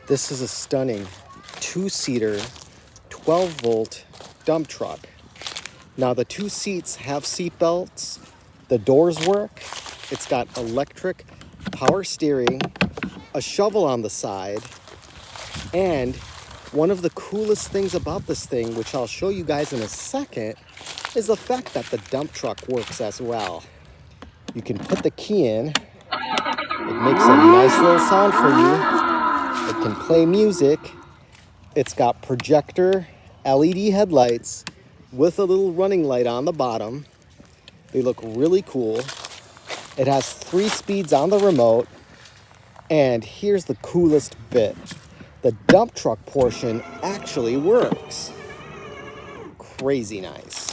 This is a stunning two-seater, 12-volt dump truck. Now the two seats have seat belts, the doors work, it's got electric power steering, a shovel on the side, and one of the coolest things about this thing, which I'll show you guys in a second, is the fact that the dump truck works as well. You can put the key in, it makes a nice little sound for you, it can play music, it's got projector LED headlights with a little running light on the bottom. They look really cool. It has 3 speeds on the remote. And here's the coolest bit. The dump truck portion actually works. Crazy nice.